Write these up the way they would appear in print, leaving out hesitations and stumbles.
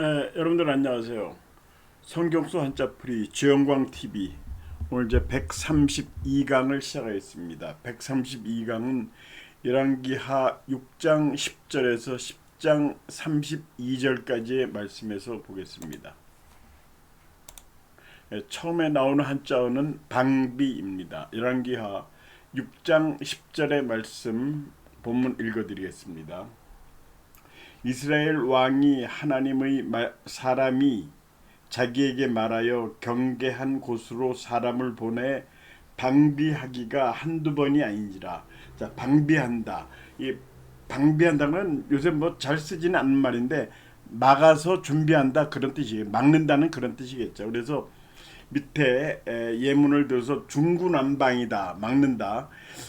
여러분들 안녕하세요. 성경수 한자풀이 주영광 TV 오늘 이제 132강을 시작하겠습니다. 132강은 열왕기하 6장 10절에서 10장 32절까지의 말씀에서 보겠습니다. 처음에 나오는 한자어는 방비입니다. 열왕기하 6장 10절의 말씀 본문 읽어드리겠습니다. 이스라엘 왕이 하나님의 사람이 자기에게 말하여 경계한 곳으로 사람을 보내 방비하기가 한두 번이 아닌지라. 자, 방비한다. 이 방비한다는 요새 뭐 잘 쓰지는 않는 말인데 막아서 준비한다 그런 뜻이에요. 막는다는 그런 뜻이겠죠. 그래서 밑에 예문을 들어서 중구난방이다, 막는다.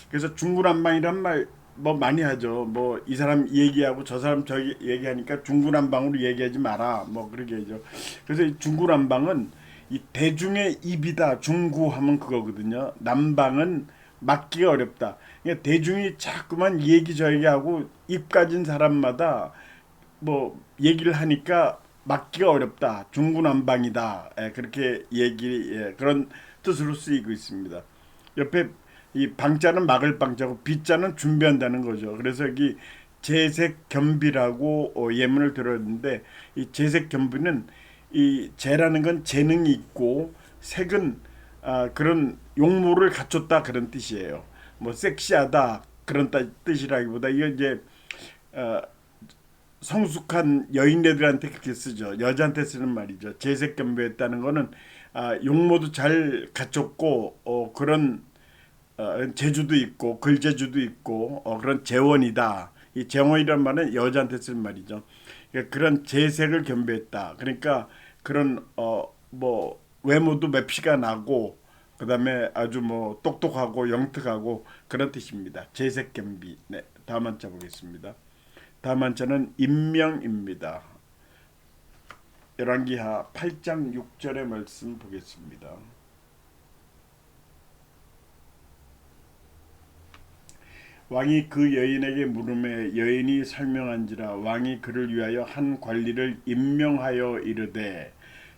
그래서 중구난방이란 말 뭐 많이 하죠. 뭐 이 사람 얘기하고 저 사람 저 얘기하니까 중구난방으로 얘기하지 마라, 뭐 그렇게 하죠. 그래서 이 중구난방은 이 대중의 입이다. 중구하면 그거거든요. 난방은 막기가 어렵다. 그러니까 대중이 자꾸만 얘기 저 얘기하고 입 가진 사람마다 뭐 얘기를 하니까 막기가 어렵다. 중구난방이다. 그렇게 그런 뜻으로 쓰이고 있습니다. 옆에 이 방자는 막을 방자고 비자는 준비한다는 거죠. 그래서 여기 재색겸비라고 예문을 들었는데, 이 재색겸비는 이 재라는 건 재능이 있고 색은 그런 용모를 갖췄다 그런 뜻이에요. 뭐 섹시하다 그런 뜻이라기보다 이게 이제 어, 성숙한 여인네들한테 그렇게 쓰죠. 여자한테 쓰는 말이죠. 재색겸비했다는 거는 용모도 잘 갖췄고 그런 재주도 있고 글재주도 있고 그런 재원이다. 이 재원이란 말은 여자한테 쓰는 말이죠. 그러니까 그런 재색을 겸비했다. 그러니까 그런 뭐 외모도 매피가 나고 그다음에 아주 뭐 똑똑하고 영특하고 그런 뜻입니다. 재색 겸비. 네, 다음 한자 보겠습니다. 다음 한자는 임명입니다. 열왕기하 8장 6절의 말씀 보겠습니다. 왕이 그 여인에게 물음에 여인이 설명한지라. 왕이 그를 위하여 한 관리를 임명하여 이르되,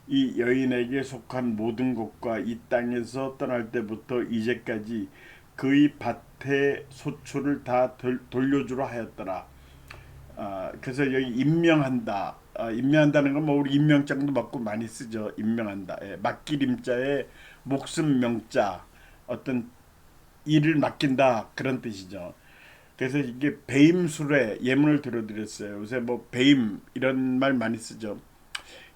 이 여인에게 속한 모든 것과 이 땅에서 떠날 때부터 이제까지 그의 밭의 소출을 다 돌려주라 하였더라. 그래서 여기 임명한다. 임명한다는 건 뭐 우리 임명장도 받고 많이 쓰죠. 임명한다. 맡길 임자에 목숨 명자, 어떤 일을 맡긴다 그런 뜻이죠. 그래서 이게 배임술의 예문을 들어드렸어요. 요새 뭐 배임 이런 말 많이 쓰죠.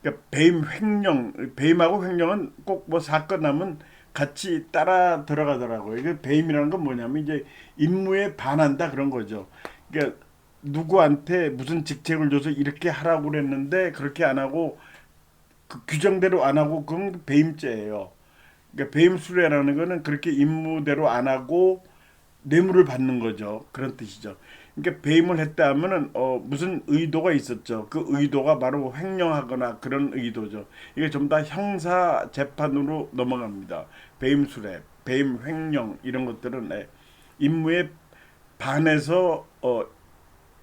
그러니까 배임 횡령, 배임하고 횡령은 꼭 뭐 사건 나면 같이 따라 들어가더라고요. 이게 배임이라는 건 뭐냐면 이제 임무에 반한다 그런 거죠. 그러니까 누구한테 무슨 직책을 줘서 이렇게 하라고 그랬는데 그렇게 안 하고 그 규정대로 안 하고 그건 배임죄예요. 그러니까 배임 수뢰라는 거는 그렇게 임무대로 안 하고 뇌물을 받는 거죠. 그런 뜻이죠. 그러니까 배임을 했다 하면은 무슨 의도가 있었죠. 그 의도가 바로 횡령하거나 그런 의도죠. 이게 좀 더 형사 재판으로 넘어갑니다. 배임 수뢰, 배임 횡령 이런 것들은 임무에 반해서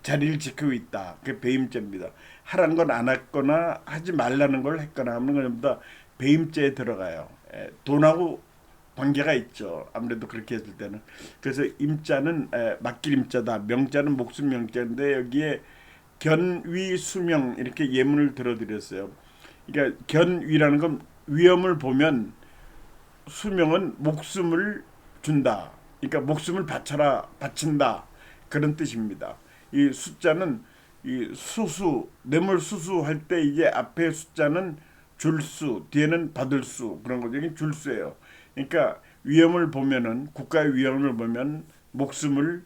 자리를 지키고 있다. 그게 배임죄입니다. 하라는 건 안 했거나 하지 말라는 걸 했거나 하는 건 전부 다 배임죄에 들어가요. 돈하고 관계가 있죠. 아무래도 그렇게 했을 때는. 그래서 임자는 맡길 임자다. 명자는 목숨 명자인데 여기에 견위 수명 이렇게 예문을 들어드렸어요. 그러니까 견위라는 건 위험을 보면, 수명은 목숨을 준다. 그러니까 목숨을 바쳐라, 바친다 그런 뜻입니다. 이 숫자는 이 수수, 뇌물 수수할 때 이게 앞에 숫자는 줄수, 뒤에는 받을 수 그런 거죠. 이게 줄수예요. 그러니까 위험을 보면은, 국가의 위험을 보면 목숨을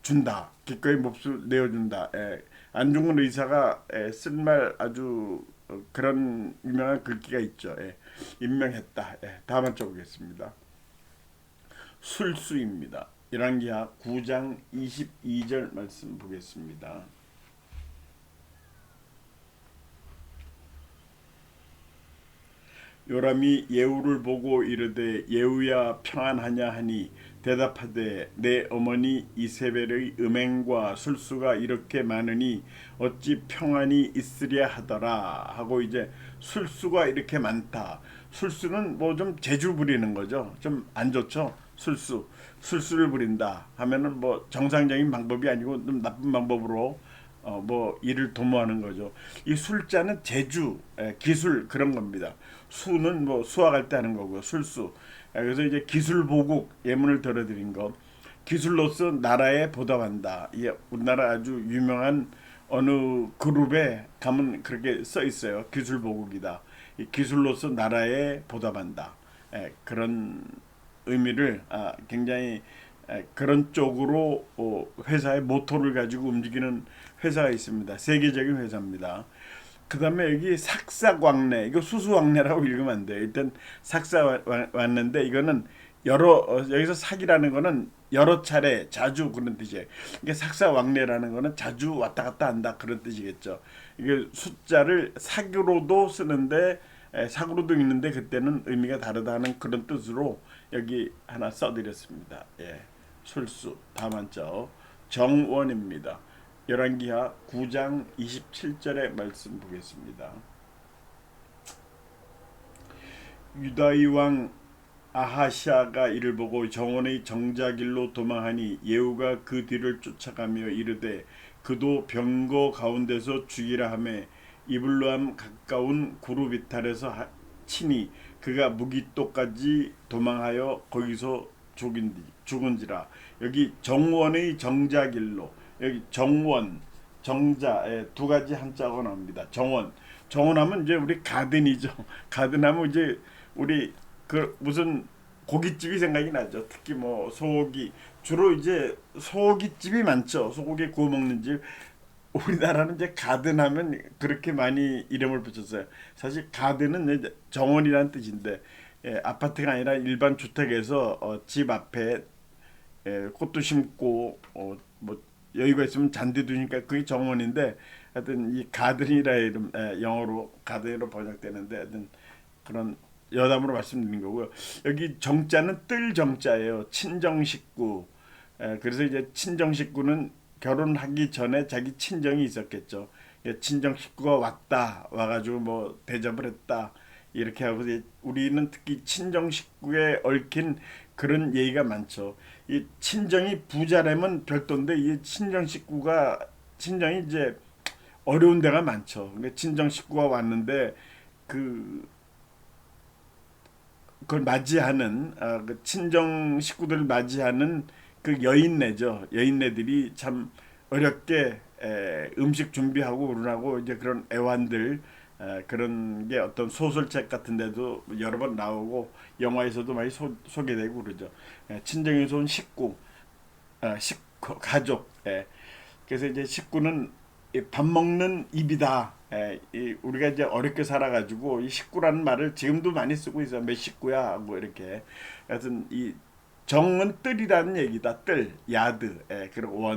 준다. 기꺼이 목숨을 내어준다. 안중근 의사가 쓴 말 아주 그런 유명한 글귀가 있죠. 임명했다. 다음 한번 보겠습니다. 술수입니다. 열왕기하 9장 22절 말씀 보겠습니다. 요람이 예후를 보고 이르되 예후야 평안하냐 하니 대답하되 내 어머니 이세벨의 음행과 술수가 이렇게 많으니 어찌 평안이 있으랴 하더라 하고 이제 술수가 이렇게 많다. 술수는 뭐 좀 재주 부리는 거죠. 좀 안 좋죠. 술수를 부린다 하면은 뭐 정상적인 방법이 아니고 좀 나쁜 방법으로 뭐 일을 도모하는 거죠. 이 술자는 재주, 기술 그런 겁니다. 수는 뭐 수학할 때 하는 거고 술수. 그래서 이제 기술보국 예문을 들어드린 거. 기술로서 나라에 보답한다. 이 우리나라 아주 유명한 어느 그룹에 가면 그렇게 써 있어요. 기술보국이다. 이 기술로서 나라에 보답한다. 그런 의미를 굉장히 그런 쪽으로 회사의 모토를 가지고 움직이는 회사가 있습니다. 세계적인 회사입니다. 그 다음에 여기 삭사광래, 이거 수수왕래라고 읽으면 안 돼요. 일단 삭사왔는데 이거는 여기서 삭이라는 거는 여러 차례 자주 그런 뜻이에요. 이게 삭사왕래라는 거는 자주 왔다 갔다 한다 그런 뜻이겠죠. 이게 숫자를 삭으로도 쓰는데 삭으로도 읽는데 그때는 의미가 다르다는 그런 뜻으로 여기 하나 써드렸습니다. 예. 술수 다만자 정원입니다. 열왕기하 9장 27절의 말씀 보겠습니다. 유다의 왕 아하시아가 이를 보고 정원의 정자길로 도망하니 예후가 그 뒤를 쫓아가며 이르되 그도 병거 가운데서 죽이라 하며 이블로암 가까운 구루 비탈에서 치니 그가 무기토까지 도망하여 거기서 죽은지라. 여기 정원의 정자길로, 여기 정원 정자 두 가지 한자가 나옵니다. 정원하면 이제 우리 가든이죠. 가든하면 이제 우리 그 무슨 고깃집이 생각이 나죠. 특히 뭐 소고기, 주로 이제 소고기집이 많죠. 소고기 구워 먹는 집. 우리나라는 이제 가든하면 그렇게 많이 이름을 붙였어요. 사실 가든은 이제 정원이라는 뜻인데 아파트가 아니라 일반 주택에서 집 앞에 꽃도 심고 뭐 여유가 있으면 잔디 두니까 그게 정원인데 하여튼 이 가든이라 이름 영어로 가든으로 번역되는데 하여튼 그런 여담으로 말씀드린 거고요. 여기 정자는 뜰 정자예요. 친정 식구. 그래서 이제 친정 식구는 결혼하기 전에 자기 친정이 있었겠죠. 친정 식구가 와가지고 뭐 대접을 했다 이렇게 하고 우리는 특히 친정 식구에 얽힌 그런 예의가 많죠. 이 친정이 부자라면 별도인데 이 친정이 이제 어려운 데가 많죠. 그러니까 친정 식구가 왔는데 그 그걸 맞이하는 그 친정 식구들을 맞이하는 그 여인네죠. 여인네들이 참 어렵게 음식 준비하고 그러고 이제 그런 애완들 그런 게 어떤 소설책 같은 데도 여러 번 나오고 영화에서도 많이 소개되고 그러죠. 친정에서 온 식구 가족. 그래서 이제 식구는 밥 먹는 입이다. 우리가 이제 어렵게 살아가지고 이 식구라는 말을 지금도 많이 쓰고 있어요. 몇 식구야 뭐 이렇게. 하여튼 이 정은 뜰이라는 얘기다. 뜰, 야드. 그리고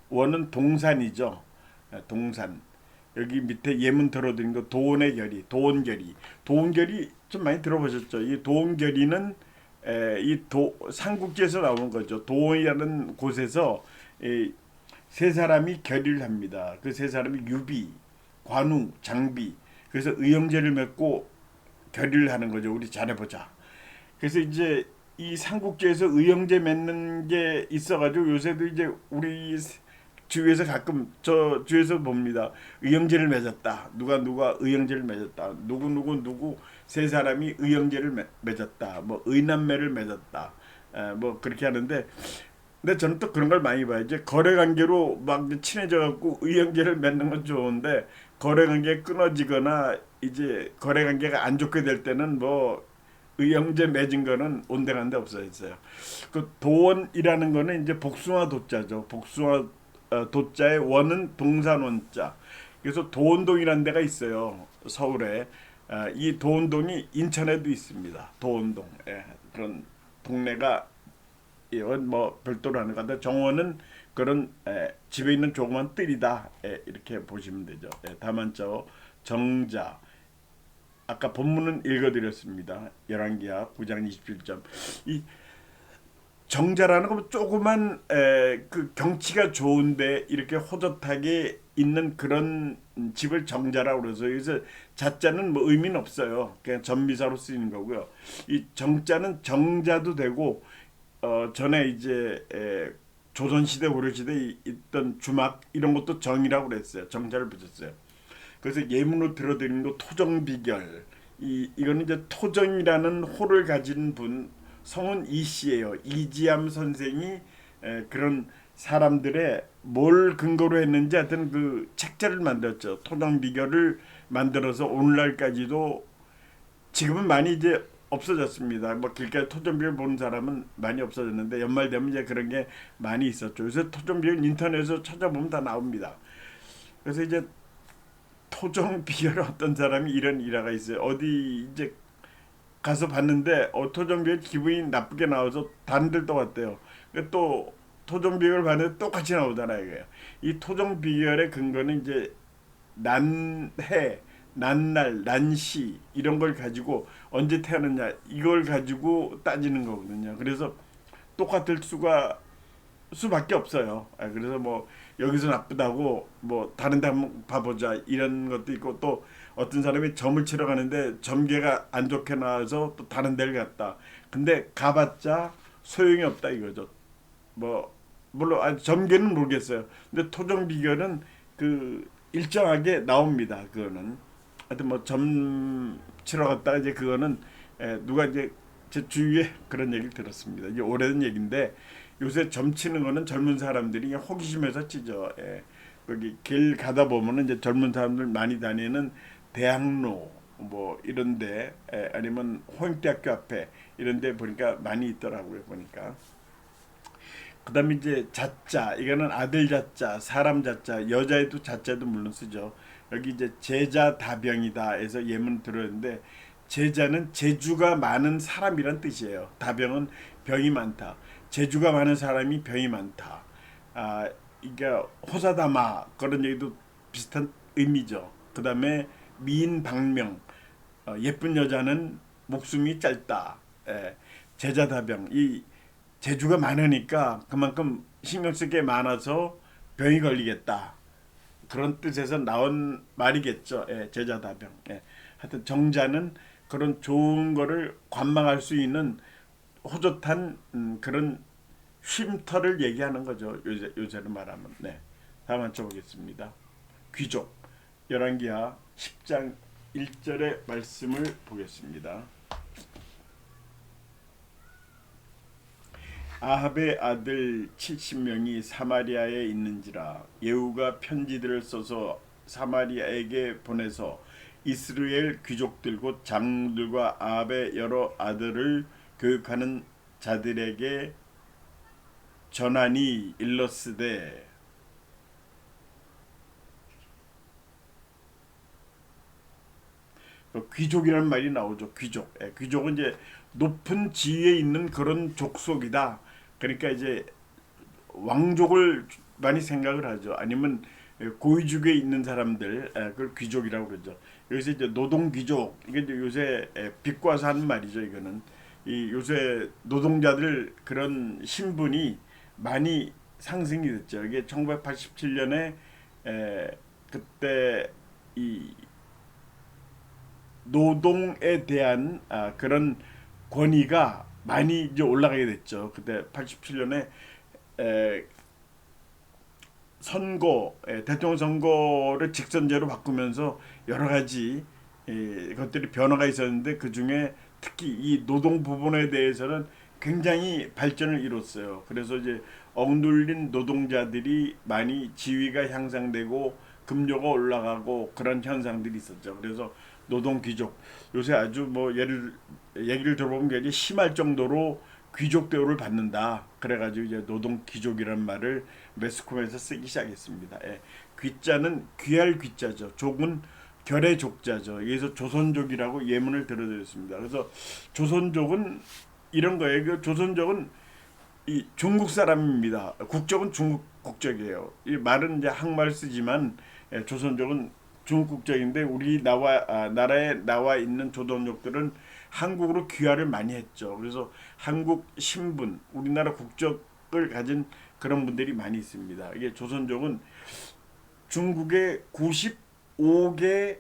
원은 동산이죠. 동산. 여기 밑에 예문 들어드린 거 도원의 결이, 도원결이 좀 많이 들어보셨죠? 이 도원결이는 삼국지에서 나오는 거죠. 도원이라는 곳에서 세 사람이 결의를 합니다. 그 세 사람이 유비, 관우, 장비. 그래서 의형제를 맺고 결의를 하는 거죠. 우리 잘해보자. 그래서 이제 이 삼국지에서 의형제 맺는 게 있어가지고 요새도 이제 우리 주위에서 가끔 저 주위에서 봅니다. 의형제를 맺었다. 누가 의형제를 맺었다. 누구 세 사람이 의형제를 맺었다. 뭐 의남매를 맺었다. 뭐 그렇게 하는데 근데 저는 또 그런 걸 많이 봐요. 이제 거래 관계로 막 친해져 갖고 의형제를 맺는 건 좋은데 거래 관계 끊어지거나 이제 거래 관계가 안 좋게 될 때는 뭐 의형제 맺은 거는 온데간데 없어졌어요. 그 도원이라는 거는 이제 복숭아 도자죠. 복숭아 도자의 원은 동산 원자. 그래서 도원동이라는 데가 있어요. 서울에. 이 도원동이 인천에도 있습니다. 도원동. 그런 동네가 이건 뭐 별도로 하는 건데 정원은 그런 집에 있는 조그만 뜰이다. 이렇게 보시면 되죠. 다만 저 정자 아까 본문은 읽어드렸습니다. 열왕기하 9장 27절. 이 정자라는 건 조그만 그 경치가 좋은데 이렇게 호젓하게 있는 그런 집을 정자라고 그래서 여기서 자자는 뭐 의미는 없어요. 그냥 전미사로 쓰이는 거고요. 이 정자는 정자도 되고 전에 이제 조선시대 고려시대에 있던 주막 이런 것도 정이라고 그랬어요. 정자를 붙였어요. 그래서 예문으로 들어드리는 거 토정비결. 이거는 이제 토정이라는 호를 가진 분, 성은 이씨예요. 이지암 선생이 그런 사람들의 뭘 근거로 했는지 하여튼 그 책자를 만들었죠. 토정비결을 만들어서 오늘날까지도 지금은 많이 이제 없어졌습니다. 뭐 길가에 토종비를 보는 사람은 많이 없어졌는데 연말 되면 이제 그런 게 많이 있었죠. 요새 토종비를 인터넷에서 찾아보면 다 나옵니다. 그래서 이제 토종 비결 어떤 사람이 이런 일화가 있어요. 어디 이제 가서 봤는데 토종 비결 기분이 나쁘게 나와서 다른 데도 갔대요. 또 토종 비결 봤는데 똑같이 나오잖아요. 이거요. 이 토종 비결의 근거는 이제 난해, 난날, 난시 이런 걸 가지고 언제 태어났냐 이걸 가지고 따지는 거거든요. 그래서 똑같을 수밖에 없어요. 그래서 뭐 여기서 나쁘다고 뭐 다른 데 한번 봐보자 이런 것도 있고 또 어떤 사람이 점을 치러 가는데 점괘가 안 좋게 나와서 또 다른 데를 갔다. 근데 가봤자 소용이 없다 이거죠. 뭐 물론 점괘는 모르겠어요. 근데 토종 비결은 그 일정하게 나옵니다. 그거는 하여튼 뭐 점 치러 갔다가 이제 그거는 누가 이제 제 주위에 그런 얘기를 들었습니다. 이게 오래된 얘기인데 요새 점 치는 거는 젊은 사람들이 호기심에서 치죠. 거기 길 가다 보면은 이제 젊은 사람들 많이 다니는 대학로 뭐 이런데 아니면 홍익대학교 앞에 이런데 보니까 많이 있더라고요. 보니까. 그다음에 이제 자자 이거는 아들 자자 사람 자자 여자애도 자자도 물론 쓰죠. 여기 이제 제자 다병이다 해서 예문 들었는데 제자는 재주가 많은 사람이란 뜻이에요. 다병은 병이 많다. 재주가 많은 사람이 병이 많다. 이게 호사다마 그런 얘기도 비슷한 의미죠. 그다음에 미인 방명 예쁜 여자는 목숨이 짧다. 제자다병 이 재주가 많으니까 그만큼 신경 쓸 게 많아서 병이 걸리겠다. 그런 뜻에서 나온 말이겠죠. 제자다병. 하여튼 정자는 그런 좋은 거를 관망할 수 있는 호젓한 그런 쉼터를 얘기하는 거죠. 요새로 말하면. 네. 다음 한 쪽 보겠습니다. 귀족. 열왕기하 10장 1절의 말씀을 보겠습니다. 아합의 아들 70명이 사마리아에 있는지라 예후가 편지들을 써서 사마리아에게 보내서 이스라엘 귀족들 곧 장들과 아합의 여러 아들을 교육하는 자들에게 전하니 일러스되 귀족이라는 말이 나오죠. 귀족. 귀족은 이제 높은 지위에 있는 그런 족속이다. 그러니까 이제 왕족을 많이 생각을 하죠. 아니면 고위직에 있는 사람들 그걸 귀족이라고 그러죠. 여기서 이제 노동 귀족 이게 이제 요새 비꼬아서 하는 말이죠. 이거는 이 요새 노동자들 그런 신분이 많이 상승이 됐죠. 이게 1987년에 그때 이 노동에 대한 그런 권위가 많이 이제 올라가게 됐죠. 그때 87년에 선거, 대통령 선거를 직선제로 바꾸면서 여러 가지 것들이 변화가 있었는데 그 중에 특히 이 노동 부분에 대해서는 굉장히 발전을 이뤘어요. 그래서 이제 억눌린 노동자들이 많이 지위가 향상되고 급료가 올라가고 그런 현상들이 있었죠. 그래서 노동 귀족 요새 아주 뭐 얘기를 들어보면 굉장히 심할 정도로 귀족 대우를 받는다. 그래가지고 이제 노동 귀족이라는 말을 매스컴에서 쓰기 시작했습니다. 귀자는 귀할 귀자죠. 족은 결의 족자죠. 여기서 조선족이라고 예문을 들어드렸습니다. 그래서 조선족은 이런 거예요. 그 조선족은 이 중국 사람입니다. 국적은 중국 국적이에요. 이 말은 이제 한말 쓰지만 조선족은 중국 국적인데 우리 나라에 나와 있는 조선족들은 한국으로 귀화를 많이 했죠. 그래서 한국 신분, 우리나라 국적을 가진 그런 분들이 많이 있습니다. 이게 조선족은 중국에 95개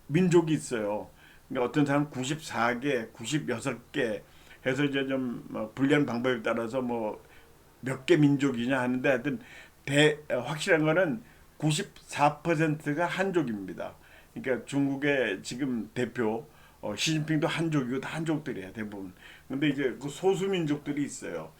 민족이 있어요. 그러니까 어떤 사람 94개, 96개 해서 이제 좀뭐 분류하는 방법에 따라서 뭐 몇 개 민족이냐 하는데 하여튼 확실한 거는 94%가 한족입니다. 그러니까 중국의 지금 대표 시진핑도 한족이고 다 한족들이야 대부분. 근데 이제 그 소수 민족들이 있어요.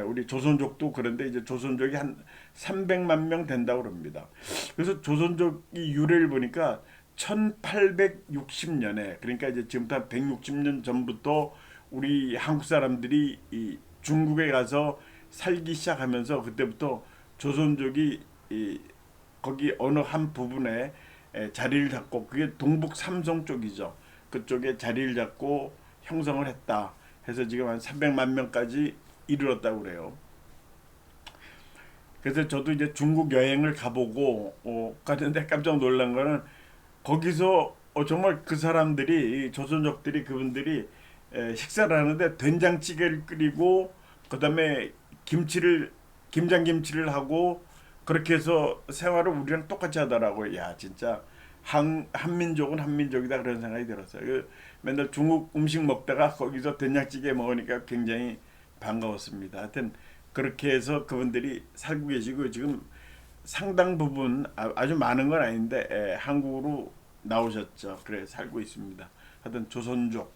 우리 조선족도 그런데 이제 조선족이 한 300만 명 된다고 그럽니다. 그래서 조선족이 유래를 보니까 1860년에 그러니까 이제 지금부터 160년 전부터 우리 한국 사람들이 이 중국에 가서 살기 시작하면서 그때부터 조선족이 이 거기 어느 한 부분에 자리를 잡고 그게 동북 삼성 쪽이죠. 그쪽에 자리를 잡고 형성을 했다. 해서 지금 한 300만 명까지 이르렀다고 그래요. 그래서 저도 이제 중국 여행을 가보고 갔는데 깜짝 놀란 거는 거기서 정말 그 사람들이 이 조선족들이 그분들이 식사를 하는데 된장찌개를 끓이고 그다음에 김장김치를 하고 그렇게 해서 생활을 우리랑 똑같이 하더라고요. 야 진짜 한민족은 한민족이다 그런 생각이 들었어요. 맨날 중국 음식 먹다가 거기서 된장찌개 먹으니까 굉장히 반가웠습니다. 하여튼 그렇게 해서 그분들이 살고 계시고 지금 상당 부분 아주 많은 건 아닌데 한국으로 나오셨죠. 그래 살고 있습니다. 하여튼 조선족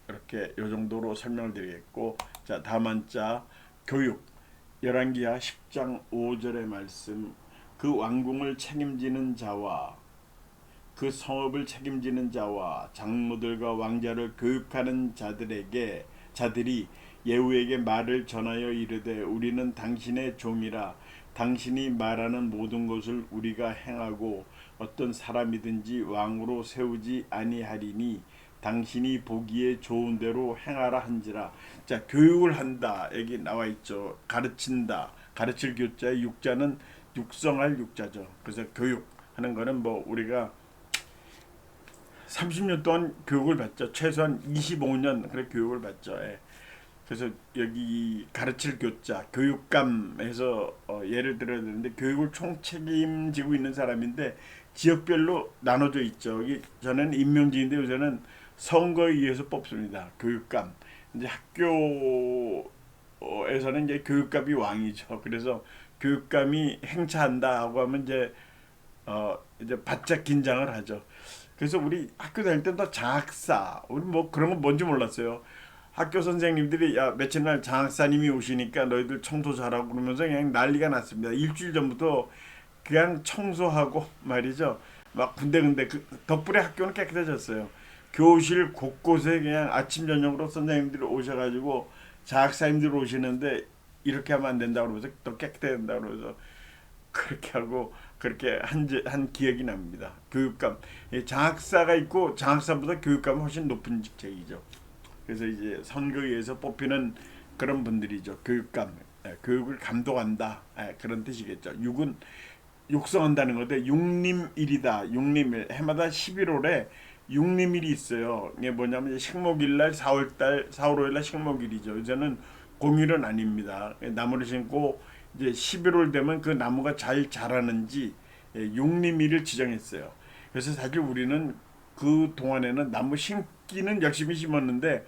이렇게 요 정도로 설명을 드리겠고 자 다음 한자 교육 열왕기하 10장 5절의 말씀 그 왕궁을 책임지는 자와 그 성읍을 책임지는 자와 장모들과 왕자를 교육하는 자들이 예후에게 말을 전하여 이르되 우리는 당신의 종이라 당신이 말하는 모든 것을 우리가 행하고 어떤 사람이든지 왕으로 세우지 아니하리니 당신이 보기에 좋은 대로 행하라 한지라. 자 교육을 한다 여기 나와 있죠. 가르친다 가르칠 교자의 육자는 육성할 육자죠. 그래서 교육하는 거는 뭐 우리가 30년 동안 교육을 받죠. 최소한 25년 그래 교육을 받죠. 그래서 여기 가르칠 교자 교육감에서 예를 들어야 되는데 교육을 총 책임지고 있는 사람인데 지역별로 나눠져 있죠. 여기 저는 임명직인데 요새는 선거에 의해서 뽑습니다. 교육감. 이제 학교에서는 이제 교육감이 왕이죠. 그래서 교육감이 행차한다 하고 하면 이제 바짝 긴장을 하죠. 그래서 우리 학교 다닐 때도 장학사 우리 뭐 그런 건 뭔지 몰랐어요. 학교 선생님들이 야 며칠 날 장학사님이 오시니까 너희들 청소 잘하고 그러면서 그냥 난리가 났습니다. 일주일 전부터 그냥 청소하고 말이죠. 막 군데군데 그 덕분에 학교는 깨끗해졌어요. 교실 곳곳에 그냥 아침 저녁으로 선생님들이 오셔가지고 장학사님들 오시는데 이렇게 하면 안 된다고 그러면서 더 깨끗해야 된다고 그러면서 그렇게 하고 그렇게 한 기억이 납니다. 교육감 장학사가 있고 장학사보다 교육감은 훨씬 높은 직책이죠. 그래서 이제 선거에서 뽑히는 그런 분들이죠. 교육감 교육을 감독한다 그런 뜻이겠죠. 육은 육성한다는 건데 육림일이다. 육림일 해마다 11월에 육림일이 있어요. 이게 뭐냐면 식목일날 4월 5일날 식목일이죠. 이제는 공휴일은 아닙니다. 나무를 심고 이제 11월 되면 그 나무가 잘 자라는지 육림일을 지정했어요. 그래서 사실 우리는 그 동안에는 나무 심기는 열심히 심었는데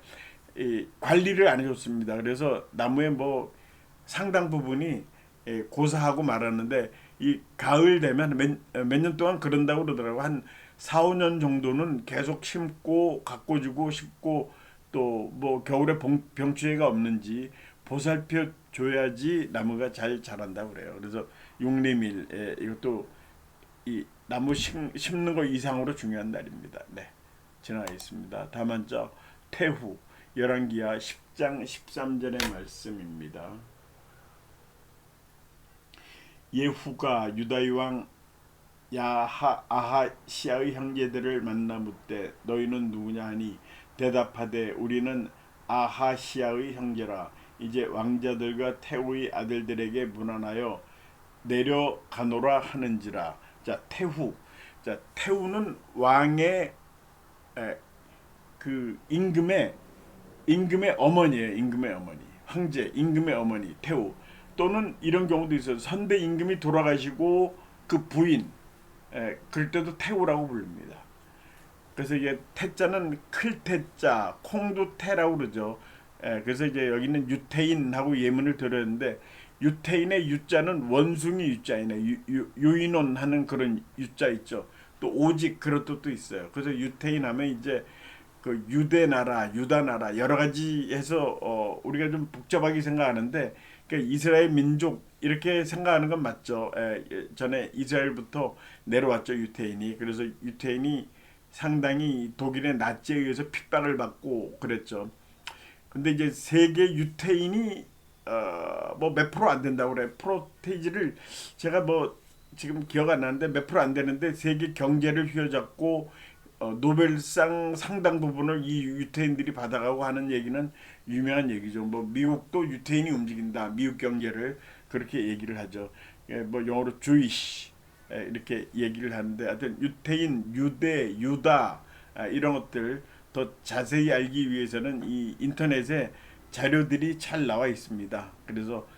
관리를 안 해줬습니다. 그래서 나무의 뭐 상당 부분이 고사하고 말았는데 이 가을 되면 몇 년 동안 그런다고 그러더라고. 한 4, 5년 정도는 계속 심고 가꿔주고 심고 또 뭐 겨울에 병충해가 없는지 보살펴 줘야지 나무가 잘 자란다고 그래요. 그래서 육림일 이것도 이 나무 심는 거 이상으로 중요한 날입니다. 네. 지나가겠습니다. 다음 한자 태후 열왕기하 10장 13절의 말씀입니다. 예후가 유다의 왕 아하시아의 형제들을 만나 묻되 너희는 누구냐 하니 대답하되 우리는 아하시아의 형제라. 이제 왕자들과 태후의 아들들에게 문안하여 내려가노라 하는지라. 자, 태후. 자, 태후는 왕의 그 임금의 어머니예요. 임금의 어머니. 황제 임금의 어머니 태후. 또는 이런 경우도 있어요. 선대 임금이 돌아가시고 그 부인 그럴 때도 태후라고 부릅니다. 그래서 이게 태자는 클태자, 콩도 태라고 그러죠. 그래서 이제 여기는 유태인하고 예문을 드렸는데 유태인의 유자는 원숭이 유자이네. 유인원 하는 그런 유자 있죠. 또 오직 그런 뜻도 있어요. 그래서 유태인 하면 이제 그 유대 나라, 유다 나라 여러 가지 해서 우리가 좀 복잡하게 생각하는데 그러니까 이스라엘 민족 이렇게 생각하는 건 맞죠. 전에 이스라엘부터 내려왔죠 유태인이. 그래서 유태인이 상당히 독일의 나치에 의해서 핍박을 받고 그랬죠. 근데 이제 세계 유태인이 뭐 몇 프로 안 된다고 그래. 프로테이지를 제가 뭐 지금 기억 안 나는데 몇 프로 안 되는데 세계 경제를 휘어잡고 노벨상 상당 부분을 이 유태인들이 받아가고 하는 얘기는 유명한 얘기죠. 뭐 미국도 유태인이 움직인다. 미국 경제를 그렇게 얘기를 하죠. 뭐 영어로 주이시 이렇게 얘기를 하는데 하여튼 유태인, 유대, 유다 이런 것들 더 자세히 알기 위해서는 이 인터넷에 자료들이 잘 나와 있습니다. 그래서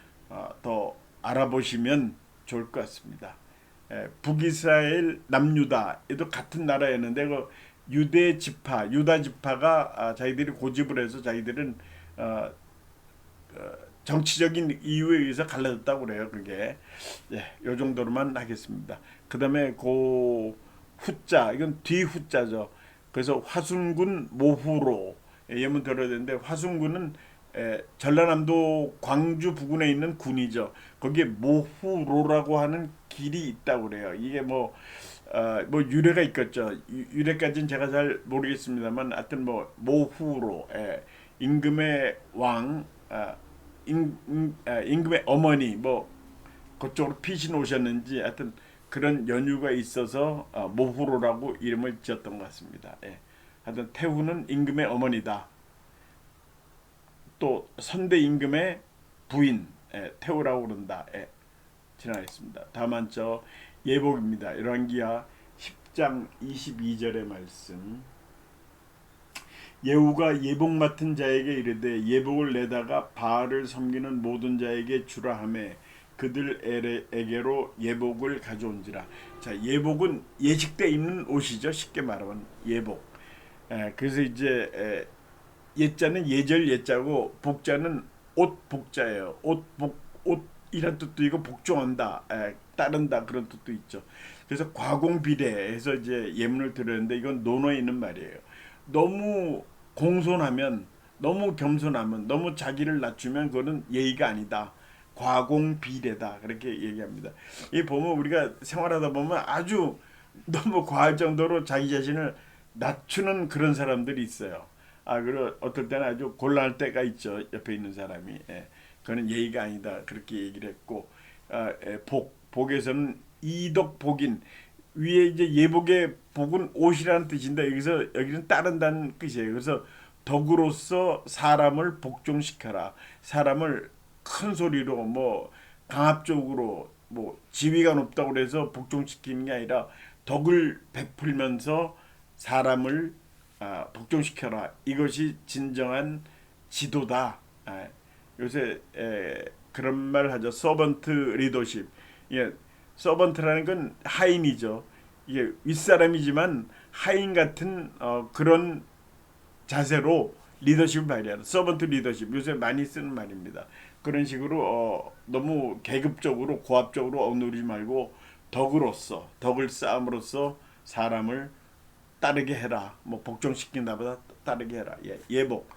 더 알아보시면 좋을 것 같습니다. 북이스라엘, 남유다에도 같은 나라였는데 그 유대 지파, 유다 지파가 자기들이 고집을 해서 자기들은 어, 정치적인 이유에 의해서 갈라졌다고 그래요. 그게 요 정도로만 하겠습니다. 그다음에 그 후자 이건 뒤후자죠. 그래서 화순군 모후로 예문 들어야 되는데 화순군은 전라남도 광주 부근에 있는 군이죠. 거기에 모후로라고 하는 길이 있다고 그래요. 이게 뭐 유래가 있겠죠. 유래까지는 제가 잘 모르겠습니다만, 하여튼 뭐 모후로 임금의 왕, 임금의 어머니 뭐 그쪽으로 피신 오셨는지 하여튼 그런 연유가 있어서 모후로라고 이름을 지었던 것 같습니다. 하여튼 태후는 임금의 어머니다. 또 선대 임금의 부인 태후라고 그런다. 지나가겠습니다. 다음 한저 예복입니다. 열왕기하 10장 22절의 말씀. 예후가 예복 맡은 자에게 이르되 예복을 내다가 바알을 섬기는 모든 자에게 주라 하매 그들에게로 예복을 가져온지라. 자, 예복은 예식 때 입는 옷이죠. 쉽게 말하면 예복. 그래서 이제 예자는 예절 예자고 복자는 옷 복자예요. 옷이란 뜻도 있고 복종한다, 따른다 그런 뜻도 있죠. 그래서 과공비례해서 이제 예문을 들었는데 이건 논어에 있는 말이에요. 너무 공손하면, 너무 겸손하면, 너무 자기를 낮추면 그거는 예의가 아니다. 과공비례다 그렇게 얘기합니다. 이 보면 우리가 생활하다 보면 아주 너무 과할 정도로 자기 자신을 낮추는 그런 사람들이 있어요. 그리고 어떨 때는 아주 곤란할 때가 있죠. 옆에 있는 사람이. 그거는 예의가 아니다. 그렇게 얘기를 했고, 복에서는 이덕복인, 위에 이제 예복의 복은 옷이라는 뜻인데 여기는 따른다는 뜻이에요. 그래서 덕으로서 사람을 복종시켜라. 사람을 큰 소리로 뭐 강압적으로 뭐 지위가 높다고 그래서 복종시키는 게 아니라 덕을 베풀면서 사람을 복종시켜라. 이것이 진정한 지도다. 요새 그런 말 하죠. 서번트 리더십. 예, 서번트라는 건 하인이죠. 이게 윗사람이지만 하인 같은 그런 자세로 리더십을 발휘하는 서번트 리더십. 요새 많이 쓰는 말입니다. 그런 식으로 너무 계급적으로 고압적으로 억누르지 말고 덕을 쌓음으로써 사람을 따르게 해라. 뭐 복종시킨다보다 따르게 해라. 예복.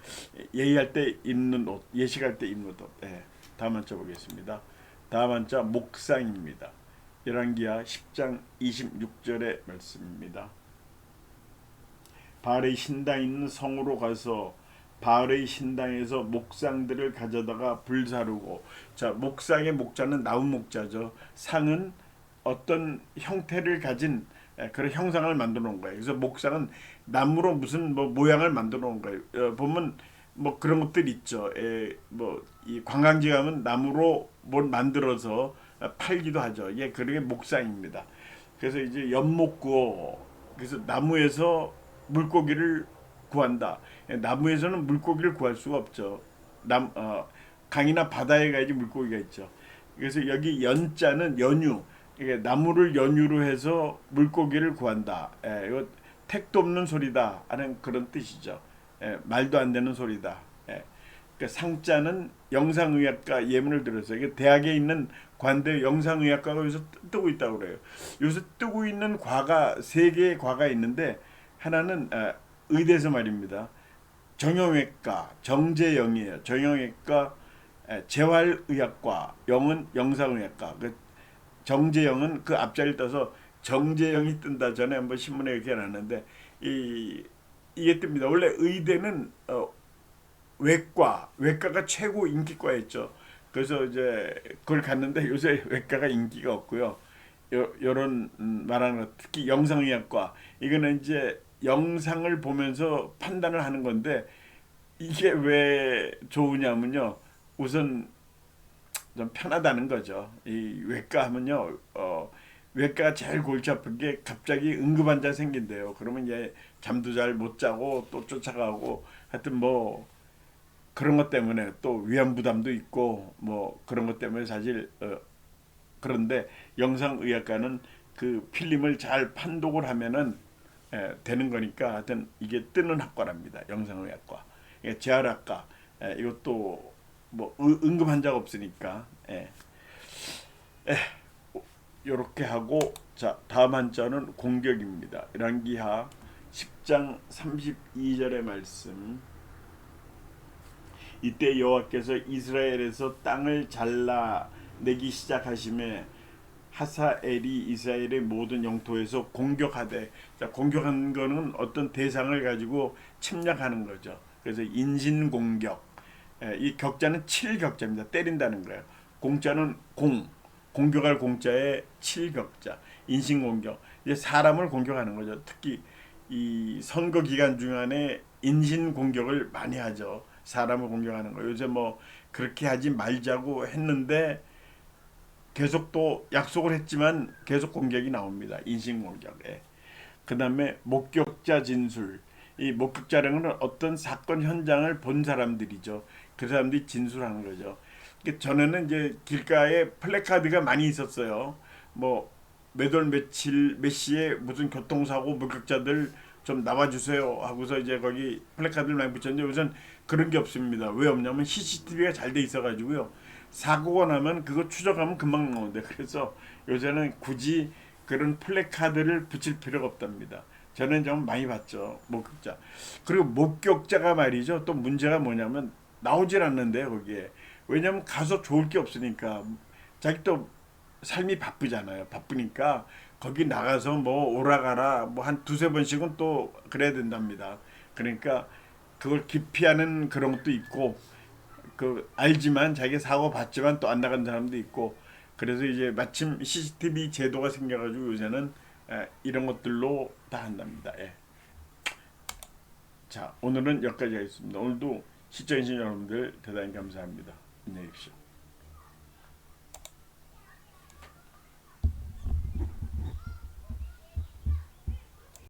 예의할 때 입는 옷, 예식할 때 입는 옷. 다음 한자 보겠습니다. 다음 한자 목상입니다. 열왕기하 10장 26절의 말씀입니다. 바알의 신당 있는 성으로 가서 바알의 신당에서 목상들을 가져다가 불사르고. 자, 목상의 목자는 나무 목자죠. 상은 어떤 형태를 가진 그런 형상을 만들어 놓은 거예요. 그래서 목상은 나무로 무슨 뭐 모양을 만들어 놓은 거예요. 보면 뭐 그런 것들 있죠. 뭐 이 관광지 가면 나무로 뭘 만들어서 팔기도 하죠. 그게 목상입니다. 그래서 이제 연못 구워. 그래서 나무에서 물고기를 구한다. 나무에서는 물고기를 구할 수가 없죠. 강이나 바다에 가야지 물고기가 있죠. 그래서 여기 연자는 연유. 이게 나무를 연유로 해서 물고기를 구한다. 이거 택도 없는 소리다 하는 그런 뜻이죠. 말도 안 되는 소리다. 그러니까 상자는 영상의학과 예문을 들었어요. 이게 대학에 있는 관대 영상의학과가 여기서 뜨고 있다고 그래요. 요새 뜨고 있는 과가 세 개의 과가 있는데 하나는 의대에서 말입니다. 정형외과 정재영이에요. 정형외과 재활의학과 영은 영상의학과. 정재영은 그 앞자리를 떠서 정재영이 뜬다. 전에 한번 신문에 이렇게 나왔는데 이게 뜹니다. 원래 의대는 외과가 최고 인기과였죠. 그래서 이제 그걸 갔는데 요새 외과가 인기가 없고요. 요런 말하는 것, 특히 영상의학과 이거는 이제 영상을 보면서 판단을 하는 건데 이게 왜 좋으냐면요. 우선 좀 편하다는 거죠. 이 외과 하면요. 외과가 제일 골치 아픈 게 갑자기 응급환자 생긴대요. 그러면 이제 잠도 잘 못 자고 또 쫓아가고 하여튼 뭐 그런 것 때문에 또 위험 부담도 있고 뭐 그런 것 때문에 사실 그런데 영상의학과는 그 필름을 잘 판독을 하면은 되는 거니까 하여튼 이게 뜨는 학과랍니다. 영상의학과. 재활학과 이것도 뭐 응급 환자가 없으니까 요렇게 하고 자 다음 한자는 공격입니다. 열왕기하 10장 32절의 말씀. 이때 여호와께서 이스라엘에서 땅을 잘라내기 시작하심에 하사엘이 이스라엘의 모든 영토에서 공격하되, 자, 공격한 거는 어떤 대상을 가지고 침략하는 거죠. 그래서 인신공격. 이 격자는 7격자입니다. 때린다는 거예요. 공자는 공격할 공자에 7격자. 인신공격. 이제 사람을 공격하는 거죠. 특히 이 선거 기간 중간에 인신공격을 많이 하죠. 사람을 공격하는 거. 요새 뭐 그렇게 하지 말자고 했는데 계속 또 약속을 했지만 계속 공격이 나옵니다. 인신공격에. 그 다음에 목격자 진술. 이 목격자라는 건 어떤 사건 현장을 본 사람들이죠. 그 사람들이 진술하는 거죠. 전에는 이제 길가에 플래카드가 많이 있었어요. 뭐 몇 월 며칠 몇 시에 무슨 교통사고 목격자들 좀 나와주세요 하고서 이제 거기 플래카드를 많이 붙였는데 우선 그런 게 없습니다. 왜 없냐면 CCTV가 잘 돼 있어가지고요. 사고가 나면 그거 추적하면 금방 나오는데 그래서 요새는 굳이 그런 플래카드를 붙일 필요가 없답니다. 저는 좀 많이 봤죠. 목격자. 그리고 목격자가 말이죠. 또 문제가 뭐냐면 나오질 않는데 거기에. 왜냐면 가서 좋을 게 없으니까. 자기 또 삶이 바쁘잖아요. 바쁘니까 거기 나가서 뭐 오라가라 뭐 한 두세 번씩은 또 그래야 된답니다. 그러니까 그걸 기피하는 그런 것도 있고 그 알지만 자기 사고 봤지만 또 안 나간 사람도 있고 그래서 이제 마침 CCTV 제도가 생겨가지고 요새는 이런 것들로 다 한답니다. 자 오늘은 여기까지 하겠습니다. 오늘도 시청해주신 여러분들 대단히 감사합니다. 안녕히 계십시오.